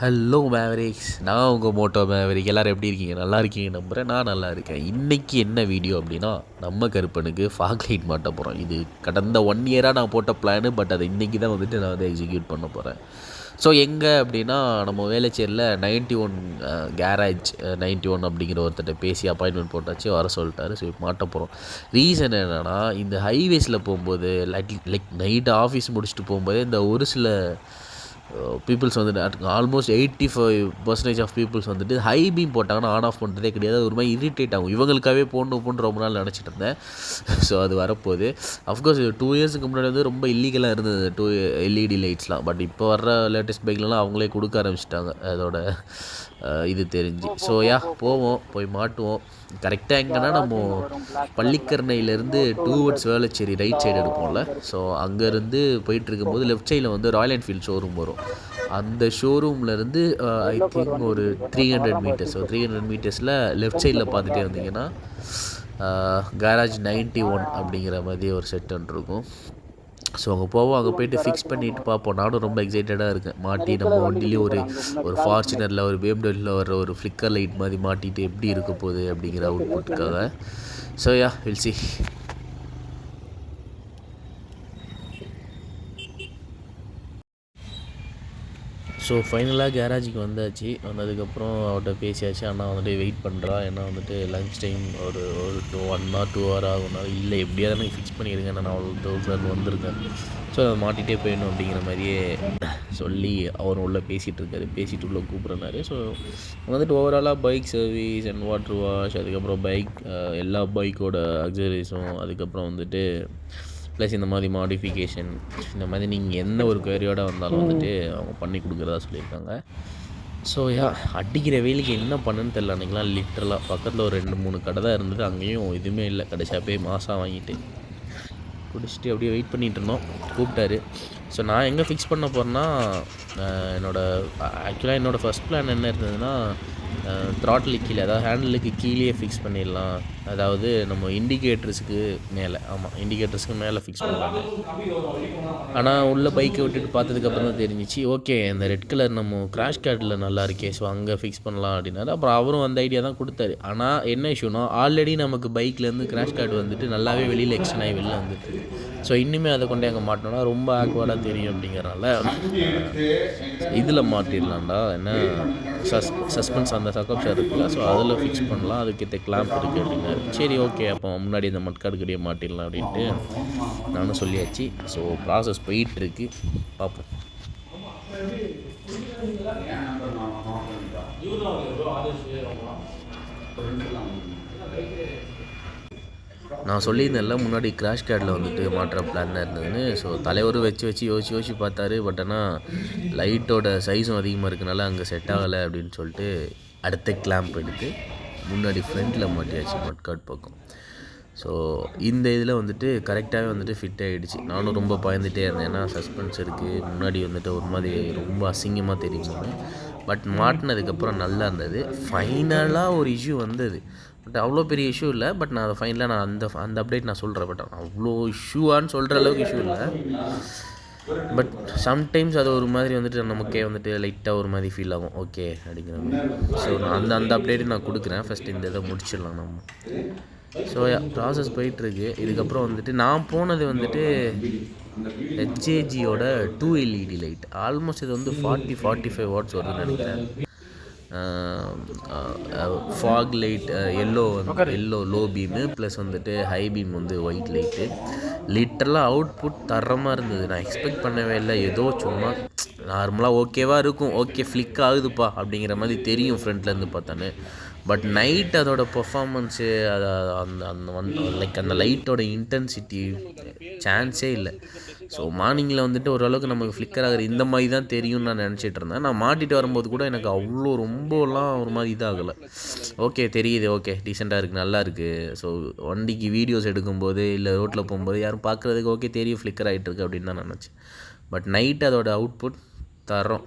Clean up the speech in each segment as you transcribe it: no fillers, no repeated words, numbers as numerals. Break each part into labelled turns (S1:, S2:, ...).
S1: Hello Mavericks, நான் உங்கள் Moto Maverick. எல்லோரும் எப்படி இருக்கீங்க? நல்லா இருக்கீங்க நம்புகிறேன். நான் நல்லா இருக்கேன். இன்றைக்கி என்ன வீடியோ அப்படின்னா, நம்ம கருப்பனுக்கு ஃபாக் லைட் மாட்ட போகிறோம். இது கடந்த 1 இயராக நான் போட்ட பிளானு. பட் அதை இன்றைக்கி தான் வந்துட்டு நான் வந்து எக்ஸிக்யூட் பண்ண போகிறேன். ஸோ எங்கே அப்படின்னா, நம்ம வேலைச்சேரியில் 91 கேரேஜ் 91 அப்படிங்கிற ஒருத்தட்ட பேசி அப்பாயின்மெண்ட் போட்டாச்சு, வர சொல்லிட்டாரு. ஸோ இப்போ மாட்ட போகிறோம். ரீசன் என்னென்னா, இந்த ஹைவேஸில் போகும்போது லைக் நைட்டு ஆஃபீஸ் முடிச்சுட்டு போகும்போதே இந்த ஒரு சில பீப்புள்ஸ் வந்துட்டு ஆல்மோஸ்ட் 85% ஆஃப் பீப்புள்ஸ் வந்துட்டு ஹை பீம் போட்டாங்கன்னா ஆன் ஆஃப் பண்ணுறதே கிடையாது. ஒரு மாதிரி இரிட்டேட் ஆகும். இவங்களுக்காகவே போடணும்னு ரொம்ப நாள் நினச்சிட்டு இருந்தேன். ஸோ அது வரப்போகுது. அஃப்கோர்ஸ் 2 இயர்ஸுக்கு முன்னாடி வந்து ரொம்ப இல்லீகலாக இருந்தது எல்இடி லைட்ஸ்லாம். பட் இப்போ வர்ற லேட்டஸ்ட் பைக்லலாம் அவங்களே கொடுக்க ஆரம்பிச்சிட்டாங்க அதோட இது தெரிஞ்சு. ஸோ போவோம், போய் மாட்டுவோம். கரெக்டாக எங்கன்னா நம்ம பள்ளிக்கரணையிலேருந்து டூவர்ட்ஸ் வேளச்சேரி ரைட் சைடு எடுப்போம்ல. ஸோ அங்கேருந்து போயிட்டு இருக்கும்போது லெஃப்ட் சைடில் வந்து ராயல் என்ஃபீல்ட் ஷோரூம் வரும். அந்த ஷோரூம்லேருந்து ஐ திங்க் ஒரு 300 மீட்டர்ஸ். ஸோ 300 மீட்டர்ஸில் லெஃப்ட் சைடில் பார்த்துட்டே வந்தீங்கன்னா கேராஜ் 91 அப்படிங்கிற மாதிரி ஒரு செட் ஒன்று இருக்கும். ஸோ அங்கே போவோம். அங்கே போய்ட்டு ஃபிக்ஸ் பண்ணிவிட்டு பார்ப்போம். நானும் ரொம்ப எக்ஸைட்டடாக இருக்கேன். மாட்டி நம்ம வண்டிலேயே ஒரு ஃபார்ச்சுனரில் ஒரு BMW வர ஒரு ஃப்ளிக்கர் லைட் மாதிரி மாட்டிட்டு எப்படி இருக்க போகுது அப்படிங்கிற அவுட்புட்டுக்காக. So will see. ஸோ ஃபைனலாக கேரேஜுக்கு வந்ததுக்கப்புறம் அவர்கிட்ட பேசியாச்சு. அண்ணா வந்துட்டு வெயிட் பண்ணுறா, ஏன்னா வந்துட்டு லன்ச் டைம் ஒரு 1 or 2 hour ஆகும்னா, இல்லை எப்படியாவது எனக்கு ஃபிக்ஸ் பண்ணிடுங்க, நான் அவ்வளோ சார் வந்திருக்கேன். ஸோ அதை மாட்டிகிட்டே போயிடணும் அப்படிங்கிற மாதிரியே சொல்லி அவர் உள்ளே பேசிகிட்டு இருக்காரு. பேசிட்டு உள்ளே கூப்பிட்றனாரு. ஸோ வந்துட்டு ஓவராலாக bike service and water wash, அதுக்கப்புறம் எல்லா பைக்கோட அக்சசரிஸும், அதுக்கப்புறம் வந்துட்டு ப்ளஸ் இந்த மாதிரி மாடிஃபிகேஷன், இந்த மாதிரி நீங்கள் எந்த ஒரு குவரியோடு வந்தாலும் வந்துட்டு அவங்க பண்ணி கொடுக்குறதா சொல்லியிருக்காங்க. ஸோ அடிக்கிற வெயிலுக்கு என்ன பண்ணுன்னு தெரில. அன்றைக்கெலாம் லிட்டரலாக பக்கத்தில் ஒரு 2-3 கடை தான் இருந்தது. அங்கேயும் எதுவுமே இல்லை. கடைசியாக போய் மாதம் வாங்கிட்டு குடிச்சிட்டு அப்படியே வெயிட் பண்ணிகிட்டு இருந்தோம். கூப்பிட்டாரு. ஸோ நான் எங்கே ஃபிக்ஸ் பண்ண போகிறேன்னா, ஆக்சுவலாக என்னோடய ஃபஸ்ட் பிளான் என்ன இருந்ததுன்னா, த்ராட்டிலுக்கு கீழே, அதாவது ஹேண்டிலுக்கு கீழே ஃபிக்ஸ் பண்ணிடலாம். அதாவது நம்ம இண்டிகேட்டர்ஸுக்கு மேலே, இண்டிகேட்டர்ஸுக்கு மேலே ஃபிக்ஸ் பண்ணலாங்க. ஆனால் உள்ள பைக்கை விட்டுட்டு பார்த்ததுக்கப்புறம் தான் தெரிஞ்சிச்சு, ஓகே இந்த ரெட் கலர் நம்ம கிராஷ் கார்டில் நல்லா இருக்கே, ஸோ அங்கே ஃபிக்ஸ் பண்ணலாம் அப்படின்னாரு. அப்புறம் அவரும் அந்த ஐடியா தான் கொடுத்தாரு. ஆனால் என்ன இஷ்யூனா, ஆல்ரெடி நமக்கு பைக்லேருந்து கிராஷ் கார்டு வந்துட்டு நல்லாவே வெளியில் எக்ஸ்டன் ஆகி வெளில வந்துட்டு, ஸோ இன்னுமே அதை கொண்டு அங்கே மாட்டினோன்னா ரொம்ப ஆக்வர்டாக தெரியும். அப்படிங்கிறனால இதில் மாட்டிடலாம்டா, என்ன சஸ்பென்ஸ் அந்த சக்கப்ஷா இருக்குல்ல, ஸோ அதில் ஃபிக்ஸ் பண்ணலாம், அதுக்கேற்ற கிளாம்ப் இருக்குது அப்படின்னாரு. சரி ஓகே, அப்போ முன்னாடி இந்த மட்காடு கடியே மாட்டிடலாம் அப்படின்ட்டு நானும் சொல்லியாச்சு. ஸோ ப்ராசஸ் போயிட்டுருக்கு, பார்ப்போம். நான் சொல்லியிருந்தேன்ல முன்னாடி கிராஷ் கார்டில் வந்துட்டு மாட்டுற பிளான் தான் இருந்ததுன்னு. ஸோ தலைவரும் வச்சு யோசிச்சு பார்த்தாரு. பட் ஆனால் லைட்டோட சைஸும் அதிகமாக இருக்கனால அங்கே செட் ஆகலை அப்படின்னு சொல்லிட்டு அடுத்த கிளாம்ப் எடுத்து முன்னாடி ஃப்ரண்ட்டில் மாட்டியாச்சு மட்காட் பக்கம். ஸோ இந்த இதில் வந்துட்டு கரெக்டாகவே வந்துட்டு ஃபிட் ஆகிடுச்சு. நானும் ரொம்ப பயந்துகிட்டே இருந்தேன், ஏன்னா சஸ்பென்ஸ் இருக்குது, முன்னாடி வந்துட்டு ஒரு மாதிரி ரொம்ப அசிங்கமாக தெரியுமான்னு. பட் மாட்டினதுக்கப்புறம் நல்லா இருந்தது. ஃபைனலாக ஒரு இஷ்யூ வந்தது, பட் அவ்வளோ பெரிய இஷ்யூ இல்லை. பட் நான் அதை ஃபைனலாக நான் அந்த அப்டேட் நான் சொல்கிறேன். பட் அவ்வளோ இஷ்யூவான்னு சொல்கிற அளவுக்கு இஷ்யூ இல்லை. பட் சம்டைம்ஸ் அது ஒரு மாதிரி வந்துட்டு நமக்கே வந்துட்டு லைட்டாக ஒரு மாதிரி ஃபீல் ஆகும், ஓகே அப்படிங்கிற மாதிரி. ஸோ நான் அந்த அப்டேட்டு நான் கொடுக்குறேன். ஃபஸ்ட்டு இந்த இதை முடிச்சிடலாம் நம்ம. ஸோ ப்ராசஸ் போயிட்டுருக்கு. இதுக்கப்புறம் வந்துட்டு நான் போனது வந்துட்டு ஹெச்ஏஜியோட 2 LED லைட். ஆல்மோஸ்ட் இது வந்து 40-45 வாட்ஸ் வருதுன்னு நினைக்கிறேன். Fog light yellow low beam, plus வந்துட்டு ஹை பீம் வந்து ஒயிட் லைட்டு. லிட்டரலாக அவுட்புட் தரமாக இருந்தது. நான் எக்ஸ்பெக்ட் பண்ணவே இல்லை. ஏதோ சும்மா நார்மலாக ஓகேவாக இருக்கும், ஓகே ஃப்ளிக் ஆகுதுப்பா அப்படிங்கிற மாதிரி தெரியும் ஃப்ரண்ட்லேருந்து பார்த்தானே. பட் நைட் அதோட பர்ஃபார்மன்ஸு, அது அந்த லைட்டோட இன்டென்சிட்டி சான்ஸே இல்லை. ஸோ மார்னிங்கில் வந்துட்டு ஓரளவுக்கு நமக்கு ஃப்ளிக்கர் ஆகிற இந்த மாதிரி தான் தெரியும்னு நான் நினச்சிட்டு இருந்தேன். நான் மாட்டிட்டு வரும்போது கூட எனக்கு அவ்வளோ ரொம்பலாம் ஒரு மாதிரி இதாகலை. ஓகே தெரியுது, ஓகே டீசெண்டாக இருக்குது, நல்லா இருக்குது. ஸோ வண்டிக்கு வீடியோஸ் எடுக்கும்போது இல்லை ரோட்டில் போகும்போது யாரும் பார்க்குறதுக்கு ஓகே தெரியும் ஃப்ளிக்கர் ஆகிட்டுருக்கு அப்படின்னு தான் நினச்சேன். பட் நைட் அதோட அவுட்புட் தரோம்.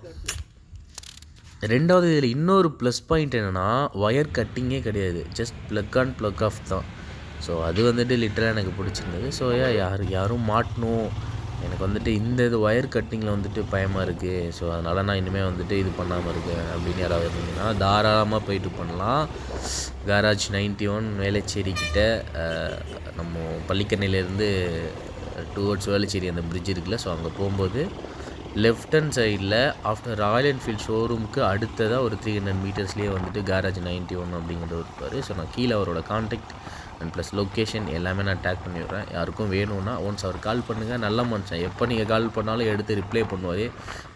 S1: ரெண்டாவது இதில் இன்னொரு ப்ளஸ் பாயிண்ட் என்னென்னா, ஒயர் கட்டிங்கே கிடையாது, just plug on plug off தான். ஸோ அது வந்துட்டு லிட்டராக எனக்கு பிடிச்சிருந்தது. ஸோ யாரும் மாட்டணும் எனக்கு வந்துட்டு இந்த இது ஒயர் கட்டிங்கில் வந்துட்டு பயமாக இருக்குது. ஸோ அதனால் நான் இனிமேல் வந்துட்டு இது பண்ணாமல் இருக்கேன் அப்படின்னு யாராவது இருந்தீங்கன்னா தாராளமாக போயிட்டு பண்ணலாம். காராஜ் 91 வேளச்சேரிக்கிட்ட நம்ம பள்ளிக்கண்ணையிலேருந்து டுவர்ட்ஸ் வேளச்சேரி அந்த பிரிட்ஜ் இருக்குல்ல, ஸோ அங்கே போகும்போது லெஃப்ட் ஹேண்ட் சைடில் ஆஃப்டர் ராயல் என்ஃபீல்ட் ஷோரூமுக்கு அடுத்ததாக ஒரு 300 மீட்டர்ஸ்லேயே வந்துட்டு காராஜ் 91 அப்படிங்கிறவர் இருப்பார். ஸோ நான் கீழே அவரோட கான்டாக்ட் அண்ட் ப்ளஸ் லொக்கேஷன் எல்லாமே நான் டேக் பண்ணி விட்றேன். யாருக்கும் வேணும்னா ஒன்ஸ் அவர் கால் பண்ணுங்கள். நல்ல மனுஷன், எப்போ நீங்கள் கால் பண்ணாலும் எடுத்து ரிப்ளை பண்ணுவார்.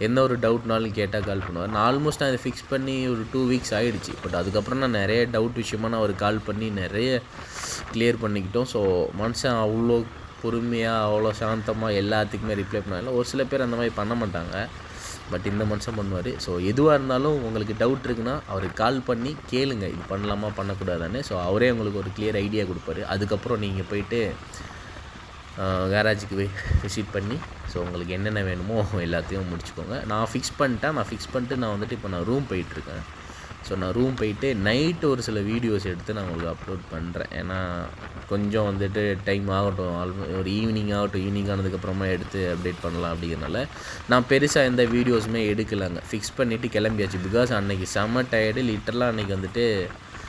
S1: எந்த ஒரு டவுட்னாலும் கேட்டால் கால் பண்ணுவார். நான் ஆல்மோஸ்ட் நான் இதை ஃபிக்ஸ் பண்ணி ஒரு 2 வீக்ஸ் ஆகிடுச்சு. பட் அதுக்கப்புறம் நான் நிறைய டவுட் விஷயமாக நான் அவர் கால் பண்ணி நிறைய கிளியர் பண்ணிக்கிட்டோம். ஸோ மனுஷன் அவ்வளோ பொறுமையாக அவ்வளோ சாந்தமாக எல்லாத்துக்குமே ரிப்ளை பண்ணாங்க. ஒரு சில பேர் அந்த மாதிரி பண்ண மாட்டாங்க, பட் இந்த மனுஷன் பண்ணுவார். ஸோ எதுவாக இருந்தாலும் உங்களுக்கு டவுட் இருக்குன்னா அவருக்கு கால் பண்ணி கேளுங்க, இது பண்ணலாமா பண்ணக்கூடாதான்னு. ஸோ அவரே உங்களுக்கு ஒரு கிளியர் ஐடியா கொடுப்பாரு. அதுக்கப்புறம் நீங்கள் போயிட்டு கேராஜுக்கு போய் விசிட் பண்ணி ஸோ உங்களுக்கு என்னென்ன வேணுமோ எல்லாத்தையும் முடிச்சுக்கோங்க. நான் ஃபிக்ஸ் பண்ணிட்டு நான் வந்துட்டு இப்போ நான் ரூம் போயிட்டுருக்கேன். ஸோ நான் ரூம் போயிட்டு நைட்டு ஒரு சில வீடியோஸ் எடுத்து நான் உங்களுக்கு அப்லோட் பண்ணுறேன். ஏன்னா கொஞ்சம் வந்துட்டு டைம் ஆகட்டும், ஒரு ஈவினிங் ஆனதுக்கப்புறமா எடுத்து அப்டேட் பண்ணலாம் அப்படிங்கிறனால நான் பெருசாக எந்த வீடியோஸுமே எடுக்கலைங்க. ஃபிக்ஸ் பண்ணிவிட்டு கிளம்பியாச்சு. பிகாஸ் அன்றைக்கி செம்ம டயர்டு. லிட்டரலாக அன்றைக்கி வந்துட்டு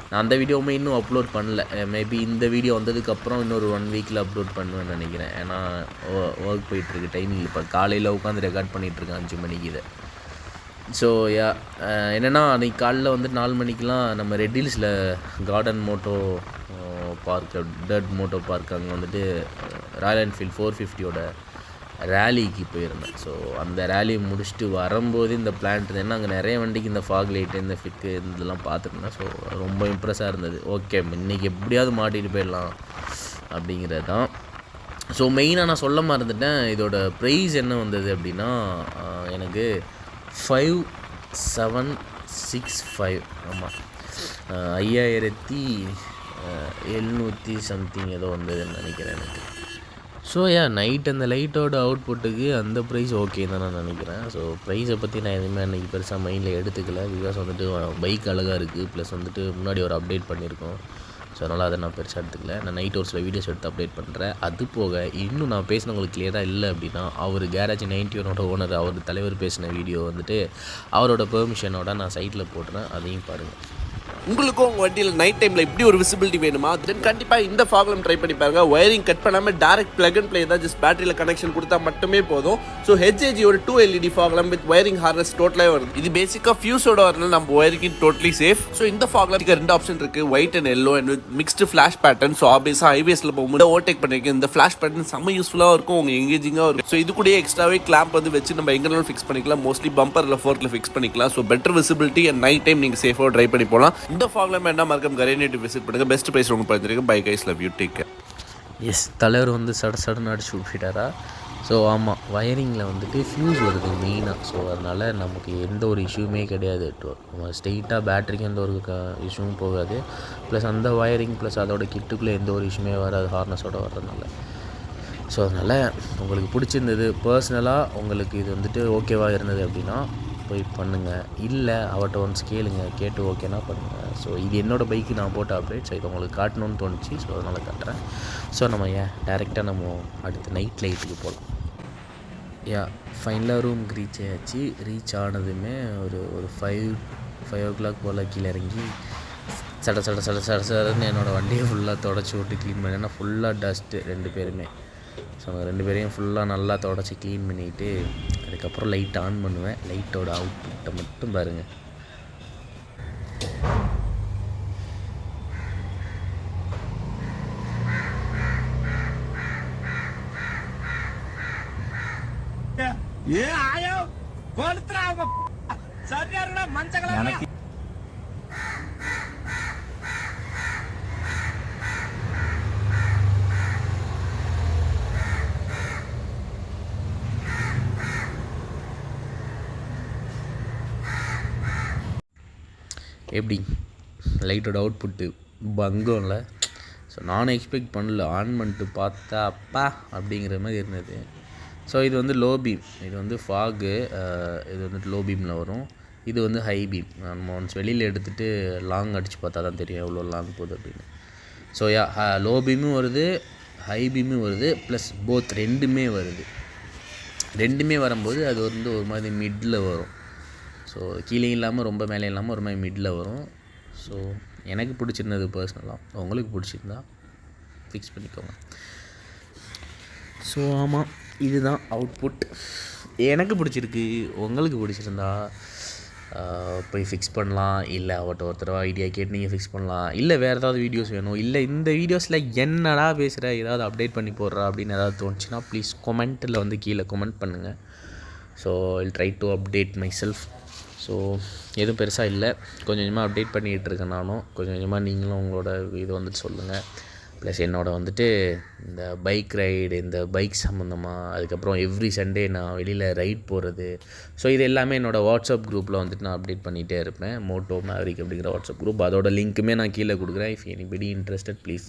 S1: நான் அந்த வீடியோவுமே இன்னும் அப்லோட் பண்ணல. மேபி இந்த வீடியோ வந்ததுக்கப்புறம் இன்னொரு 1 வீக்கில் அப்லோட் பண்ணுவேன்னு நினைக்கிறேன். ஏன்னா ஒர்க் போயிட்டுருக்கு, டைமிங் இப்போ காலையில் உட்காந்து ரெக்கார்ட் பண்ணிகிட்ருக்கேன் 5 மணிக்கு இதை. ஸோ என்னென்னா அன்றைக்கி காலைல வந்து 4 மணிக்கெலாம் நம்ம ரெட் ஹில்ஸில் garden moto park, dirt moto park அங்கே வந்துட்டு ராயல் என்ஃபீல்ட் 450யோட ரேலிக்கு போயிருந்தேன். ஸோ அந்த ரேலி முடிச்சுட்டு வரும்போது இந்த பிளான்ட் ஏன்னா அங்கே நிறைய வண்டிக்கு இந்த ஃபாக் லைட்டு இந்த ஃபிக்கு இதெல்லாம் பார்த்துருந்தேன். ஸோ ரொம்ப இம்ப்ரெஸ்ஸாக இருந்தது. ஓகே, இன்றைக்கி எப்படியாவது மாட்டிகிட்டு போயிடலாம் அப்படிங்கிறது தான். ஸோ மெயினாக நான் சொல்ல மறந்துட்டேன், இதோட ப்ரைஸ் என்ன வந்தது அப்படின்னா எனக்கு 5765 ஆமாம் 5700 சம்திங் ஏதோ வந்ததுன்னு நினைக்கிறேன் எனக்கு. ஸோ நைட் அந்த லைட்டோட அவுட்புட்டுக்கு அந்த ப்ரைஸ் ஓகே தான் நான் நினைக்கிறேன். ஸோ ப்ரைஸை பற்றி நான் எதுவுமே அன்றைக்கி பெருசாக மைண்டில் எடுத்துக்கல. பிகாஸ் வந்துட்டு பைக் அழகாக இருக்குது, ப்ளஸ் வந்துட்டு முன்னாடி ஒரு அப்டேட் பண்ணியிருக்கோம். ஸோ அதனால் அதை நான் பெருசாக எடுத்துக்கல. நான் நைட் ஒரு சில வீடியோஸ் எடுத்து அப்டேட் பண்ணுறேன். அது போக இன்னும் நான் பேசினவங்களுக்கு கிளியராக இல்லை அப்படின்னா அவர் கேராஜ் 91 ஓனர் அவர் தலைவர் பேசின வீடியோ வந்துட்டு அவரோட பெர்மிஷனோட நான் சைட்டில் போட்டுறேன், அதையும் பாருங்கள்.
S2: உங்களுக்கும் உங்கள் வண்டியில் நைட் டைமில் இப்படி ஒரு விசிபிலிட்டி வேணுமா? தென் கண்டிப்பாக இந்த ஃபாக்லம் ட்ரை பண்ணி பாருங்க. ஒயரிங் கட் பண்ணாமல் டேரக்ட் பிளக் அண்ட் ப்ளே தான், ஜஸ்ட் பேட்டரியில் கனெக்ஷன் கொடுத்தா மட்டுமே போதும். ஸோ ஹெச்ஏஜியோட 2 LED foglamp with wiring harness டோட்டலாக வருது. இது பேசிக்காக ஃபியூஸோட வரனால நம்ம ஒயரிங் டோட்டலி சேஃப். ஸோ இந்த ஃபாக்லம் 2 ஆப்ஷன் இருக்குது, white and yellow and with mixed flash pattern. So ஆப்வியஸாக ஹைவேஸில் போகும்போது ஓவர்டேக் பண்ணியிருக்கேன். இந்த ஃப்ளாஷ் பேட்டர்ன் செம்ம யூஸ்ஃபுல்லாக இருக்கும், உங்கள் எங்கேஜிங்காக இருக்கும். ஸோ இது கூட எக்ஸ்ட்ராவே கிளாம்ப் வந்து வச்சு நம்ம எங்கேனாலும் ஃபிக்ஸ் பண்ணிக்கலாம். மோஸ்ட்லி பம்பரில் ஃபோர்க்கில் ஃபிக்ஸ் பண்ணிக்கலாம். So better visibility and night time நீங்கள் சேஃபாக ட்ரை பண்ணி போகலாம். இந்த ஃபாக்லம் என்ன மறக்காம கரேனேட் விசிட் பண்ணுங்கள். பெஸ்ட் ப்ரைஸ் உங்களுக்கு பார்த்துருக்கேன். Bye guys, love you, take care.
S1: Yes, தலைவர் வந்து சடன்னு அடிச்சு விட்டுட்டாரா. ஸோ ஆமாம், வயரிங்கில் வந்துட்டு ஃப்யூஸ் வருது மெயினாக. ஸோ அதனால் நமக்கு எந்த ஒரு இஷ்யூமே கிடையாது. ஸ்ட்ரெயிட்டாக பேட்டரிக்கு எந்த ஒரு இஷ்யூவும் போகாது. ப்ளஸ் அந்த வயரிங் ப்ளஸ் அதோட கிட்டுக்குள்ளே எந்த ஒரு இஷ்யூமே வராது ஹார்னஸோடு வர்றதுனால. ஸோ அதனால் உங்களுக்கு பிடிச்சிருந்தது, பர்சனலாக உங்களுக்கு இது வந்துட்டு ஓகேவாக இருந்தது அப்படின்னா போய் பண்ணுங்கள். இல்லை அவட்ட ஒன்ஸ் கேட்டு ஓகேனா பண்ணுங்கள். ஸோ இது என்னோடய பைக்கு நான் போட்ட அப்டேட். ஸோ இது உங்களுக்கு காட்டணும்னு தோணுச்சு, ஸோ அதனால் காட்டுறேன். ஸோ நம்ம டேரெக்டாக நம்ம அடுத்து நைட் லைட்டுக்கு போகலாம். ஃபைனலாக ரூமுக்கு ரீச் ஆயாச்சு. ரீச் ஆனதுமே ஒரு 5 o'clock போல் கீழே இறங்கி சடன்னு என்னோடய வண்டியை ஃபுல்லாக தொடச்சி விட்டு க்ளீன் பண்ணி, ஏன்னா ஃபுல்லாக டஸ்ட்டு 2 பேருமே. ஸோ அவங்க 2 பேரையும் ஃபுல்லாக நல்லா தொடச்சி க்ளீன் பண்ணிவிட்டு அதுக்கப்புறம் லைட் ஆன் பண்ணுவேன். லைட்டோட அவுட்புட்டை மட்டும் பாருங்கள். எப்படி லைட்டோட அவுட்புட்டு பங்கம்ல. ஸோ நானும் எக்ஸ்பெக்ட் பண்ணல, ஆன் பண்ணிட்டு பார்த்தா அப்பா அப்படிங்கிற மாதிரி இருந்தது. ஸோ இது வந்து லோ பீம், இது வந்து ஃபாகு, இது வந்துட்டு லோ பீமில் வரும். இது வந்து ஹை பீம். நம்ம ஒன்ஸ் வெளியில் எடுத்துகிட்டு லாங் அடித்து பார்த்தா தான் தெரியும் எவ்வளோ லாங் போகுது அப்படின்னு. ஸோ லோ பீமும் வருது, ஹை பீமும் வருது, ப்ளஸ் போத் 2மே வருது. ரெண்டுமே வரும்போது அது வந்து ஒரு மாதிரி மிடில் வரும். ஸோ கீழே இல்லாமல் ரொம்ப மேலே இல்லாமல் ஒரு மாதிரி மிடில் வரும். ஸோ எனக்கு பிடிச்சிருந்தது பர்சனலாக, உங்களுக்கு பிடிச்சிருந்தா ஃபிக்ஸ் பண்ணிக்கோங்க. ஸோ ஆமாம், இதுதான் அவுட்புட். எனக்கு பிடிச்சிருக்கு, உங்களுக்கு பிடிச்சிருந்தா போய் ஃபிக்ஸ் பண்ணலாம். இல்லை அவட்ட ஒருத்தரவா ஐடியா கேட்டு நீங்கள் ஃபிக்ஸ் பண்ணலாம். இல்லை வேறு ஏதாவது வீடியோஸ் வேணும், இல்லை இந்த வீடியோஸில் என்னடா பேசுகிற, ஏதாவது அப்டேட் பண்ணி போடுறா அப்படின்னு ஏதாவது தோணுச்சுன்னா ப்ளீஸ் கொமெண்ட்டில் வந்து கீழே கொமெண்ட் பண்ணுங்கள். So I'll try to update my self. So எதுவும் பெருசாக இல்லை, கொஞ்சம் கொஞ்சமாக அப்டேட் பண்ணிகிட்டு இருக்கேன் நானும். கொஞ்சம் கொஞ்சமாக நீங்களும் உங்களோட இது வந்துட்டு சொல்லுங்கள். ப்ளஸ் என்னோட வந்துட்டு இந்த பைக் ரைடு, இந்த பைக் சம்மந்தமாக, அதுக்கப்புறம் எவ்ரி சண்டே நான் வெளியில் ரைட் போகிறது. ஸோ இது எல்லாமே என்னோடய வாட்ஸ்அப் குரூப்பில் வந்துட்டு நான் அப்டேட் பண்ணிகிட்டே இருப்பேன். மோட்டோ மேவரிக் அப்படிங்கிற வாட்ஸ்அப் குரூப், அதோட லிங்க்குமே நான் கீழே கொடுக்குறேன். If anybody interested please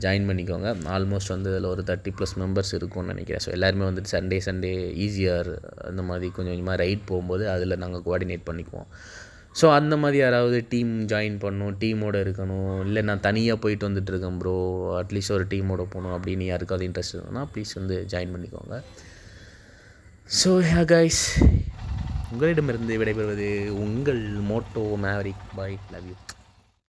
S1: join பண்ணிக்கோங்க. ஆல்மோஸ்ட் வந்து அதில் ஒரு 30+ மெம்பர்ஸ் இருக்கும்னு நினைக்கிறேன். ஸோ எல்லாருமே வந்துட்டு சண்டே ஈஸியாக அந்த மாதிரி கொஞ்சம் கொஞ்சமாக ரைட் போகும்போது அதில் நாங்கள் கோஆர்டினேட் பண்ணிக்குவோம். ஸோ அந்த மாதிரி யாராவது டீம் ஜாயின் பண்ணணும், டீமோடு இருக்கணும், இல்லை நான் தனியாக போயிட்டு வந்துட்டுருக்கேன் ப்ரோ, அட்லீஸ்ட் ஒரு டீமோடு போகணும் அப்படின்னு யாருக்காவது இன்ட்ரெஸ்ட் இருக்குன்னா ப்ளீஸ் வந்து ஜாயின் பண்ணிக்கோங்க. ஸோ யா கைஸ், உங்களிடமிருந்து விடைபெறுவது உங்கள் Moto Maverick. Bye, love you.